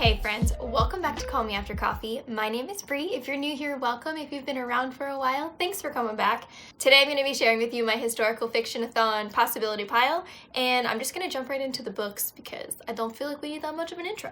Hey friends, welcome back to Call Me After Coffee. My name is Bree. If you're new here, welcome. If you've been around for a while, thanks for coming back. Today I'm going to be sharing with you my historical fiction-a-thon possibility pile, and I'm just going to jump right into the books because I don't feel like we need that much of an intro.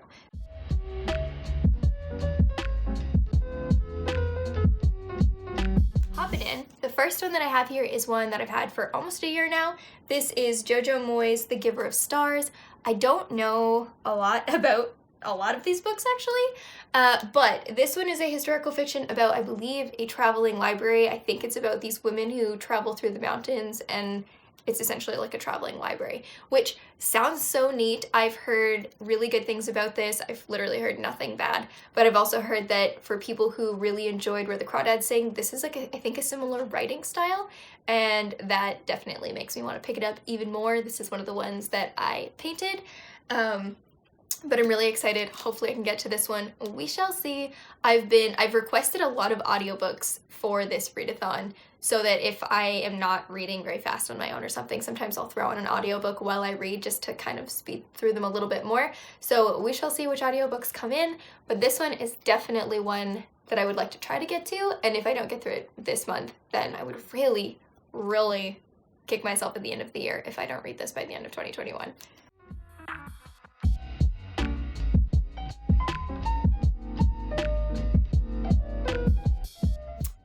Hopping in, the first one that I have here is one that I've had for almost a year now. This is Jojo Moyes, The Giver of Stars. I don't know a lot about a lot of these books actually, but this one is a historical fiction about, I believe, a traveling library. I think it's about these women who travel through the mountains, and it's essentially like a traveling library, which sounds so neat. I've heard really good things about this. I've literally heard nothing bad, but I've also heard that for people who really enjoyed Where the Crawdads Sing, this is like I think a similar writing style, and that definitely makes me want to pick it up even more. This is one of the ones that I painted. But I'm really excited. Hopefully I can get to this one. We shall see. I've requested a lot of audiobooks for this readathon so that if I am not reading very fast on my own or something, sometimes I'll throw on an audiobook while I read just to kind of speed through them a little bit more. So we shall see which audiobooks come in, but this one is definitely one that I would like to try to get to, and if I don't get through it this month, then I would really, really kick myself at the end of the year if I don't read this by the end of 2021.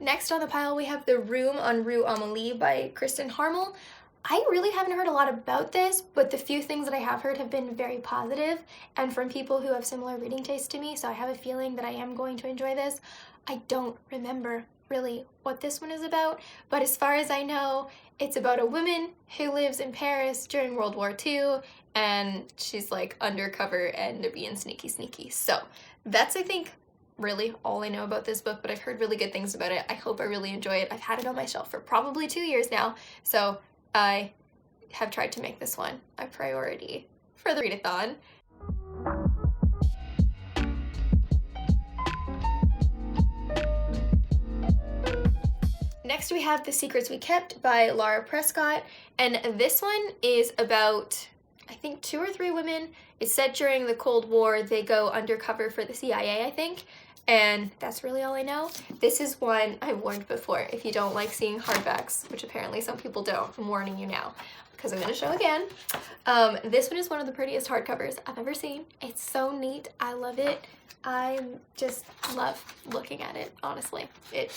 Next on the pile, we have The Room on Rue Amelie by Kristen Harmel. I really haven't heard a lot about this, but the few things that I have heard have been very positive and from people who have similar reading tastes to me, so I have a feeling that I am going to enjoy this. I don't remember really what this one is about, but as far as I know, it's about a woman who lives in Paris during World War II, and she's like undercover and being sneaky. So that's, I think, really all I know about this book, but I've heard really good things about it. I hope I really enjoy it. I've had it on my shelf for probably 2 years now, so I have tried to make this one a priority for the readathon. Next we have The Secrets We Kept by Laura Prescott, and this one is about, I think, 2 or 3 women. It's set during the Cold War. They go undercover for the CIA, I think, and that's really all I know. This is one I warned before. If you don't like seeing hardbacks, which apparently some people don't, I'm warning you now because I'm going to show again. This one is one of the prettiest hardcovers I've ever seen. It's so neat. I love it. I just love looking at it, honestly. It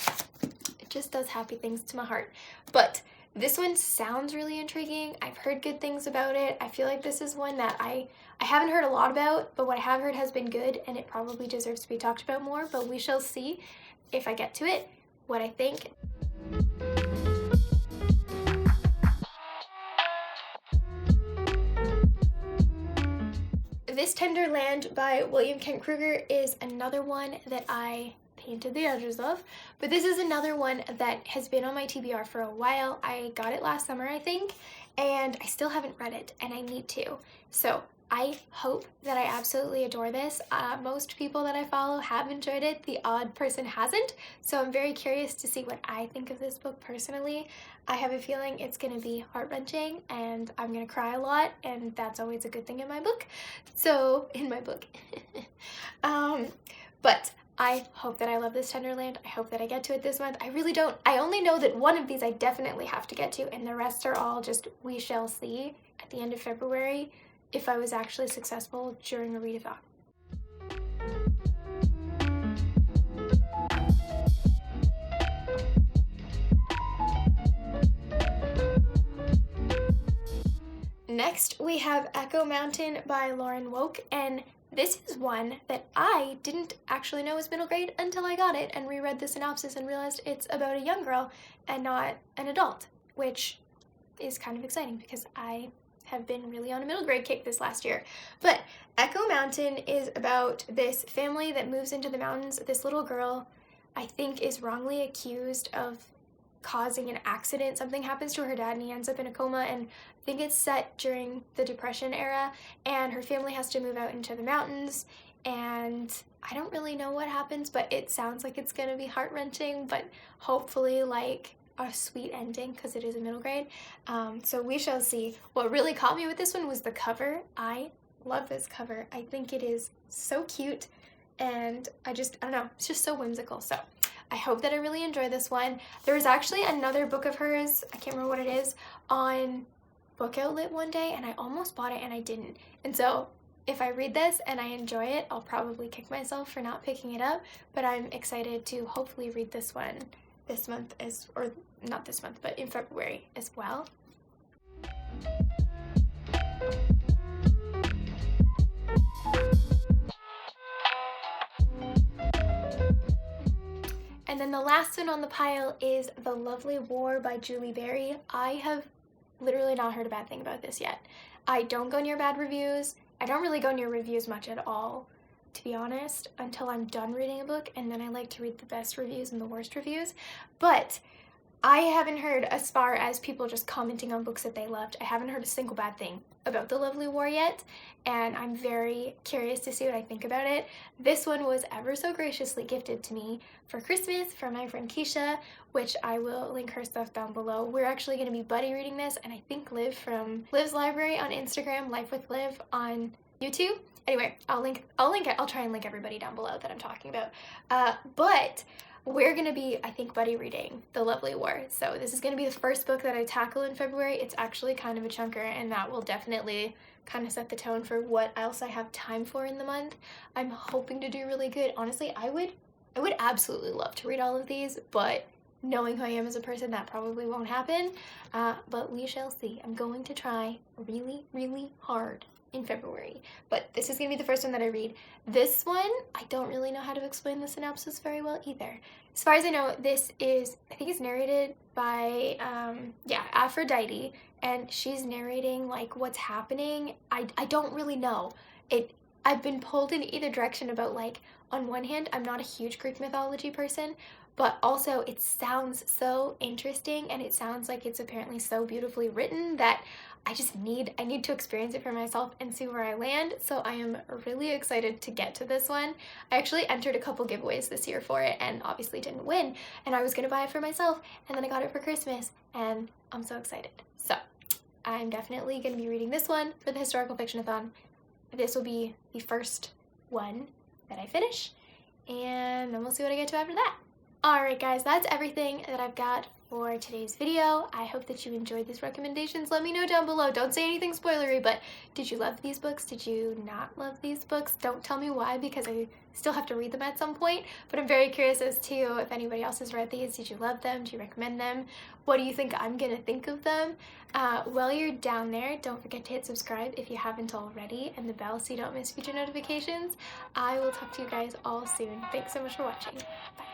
just does happy things to my heart. But this one sounds really intriguing. I've heard good things about it. I feel like this is one that I haven't heard a lot about, but what I have heard has been good, and it probably deserves to be talked about more, but we shall see if I get to it, what I think. This Tenderland by William Kent Kruger is another one that I painted the edges of, but this is another one that has been on my TBR for a while. I got it last summer, I think, and I still haven't read it, and I need to. So I hope that I absolutely adore this. Most people that I follow have enjoyed it. The odd person hasn't, so I'm very curious to see what I think of this book personally. I have a feeling it's going to be heart-wrenching, and I'm going to cry a lot, and that's always a good thing in my book. But I hope that I love this Tenderland. I hope that I get to it this month. I really don't. I only know that one of these I definitely have to get to, and the rest are all just we shall see at the end of February if I was actually successful during a readathon. Next, we have Echo Mountain by Lauren Woke, and this is one that I didn't actually know was middle grade until I got it and reread the synopsis and realized it's about a young girl and not an adult, which is kind of exciting because I have been really on a middle grade kick this last year. But Echo Mountain is about this family that moves into the mountains. This little girl, I think, is wrongly accused of causing an accident. Something happens to her dad and he ends up in a coma, and I think it's set during the Depression era, and her family has to move out into the mountains, and I don't really know what happens, but it sounds like it's gonna be heart-wrenching, but hopefully like a sweet ending because it is a middle grade. So we shall see. What really caught me with this one was the cover. I love this cover. I think it is so cute, and I don't know, it's just so whimsical. So I hope that I really enjoy this one. There was actually another book of hers, I can't remember what it is, on Book Outlet one day, and I almost bought it and I didn't. And so if I read this and I enjoy it, I'll probably kick myself for not picking it up, but I'm excited to hopefully read this one this month, or not this month, but in February as well. And then the last one on the pile is The Lovely War by Julie Berry. I have literally not heard a bad thing about this yet. I don't go near bad reviews. I don't really go near reviews much at all, to be honest, until I'm done reading a book, and then I like to read the best reviews and the worst reviews. But I haven't heard, as far as people just commenting on books that they loved, I haven't heard a single bad thing about The Lovely War yet, and I'm very curious to see what I think about it. This one was ever so graciously gifted to me for Christmas from my friend Keisha, which I will link her stuff down below. We're actually going to be buddy reading this, and I think Liv from Liv's Library on Instagram, Life with Liv on YouTube. Anyway, I'll link it. I'll try and link everybody down below that I'm talking about. But we're going to be, I think, buddy reading The Lovely War. So this is going to be the first book that I tackle in February. It's actually kind of a chunker, and that will definitely kind of set the tone for what else I have time for in the month. I'm hoping to do really good. Honestly, I would absolutely love to read all of these, but knowing who I am as a person, that probably won't happen. But we shall see. I'm going to try really, really hard in February, but this is going to be the first one that I read. This one, I don't really know how to explain the synopsis very well either. As far as I know, this is, I think it's narrated by, Aphrodite, and she's narrating, like, what's happening. I don't really know. I've been pulled in either direction about, like, on one hand, I'm not a huge Greek mythology person, but also it sounds so interesting, and it sounds like it's apparently so beautifully written that I need to experience it for myself and see where I land. So I am really excited to get to this one. I actually entered a couple giveaways this year for it and obviously didn't win, and I was gonna buy it for myself, and then I got it for Christmas, and I'm so excited. So I'm definitely gonna be reading this one for the Historical Fiction-a-thon. This will be the first one that I finish, and then we'll see what I get to after that. Alright guys, that's everything that I've got for today's video. I hope that you enjoyed these recommendations. Let me know down below. Don't say anything spoilery, but did you love these books? Did you not love these books? Don't tell me why, because I still have to read them at some point, but I'm very curious as to if anybody else has read these. Did you love them? Do you recommend them? What do you think I'm gonna think of them? While you're down there, don't forget to hit subscribe if you haven't already, and the bell so you don't miss future notifications. I will talk to you guys all soon. Thanks so much for watching. Bye.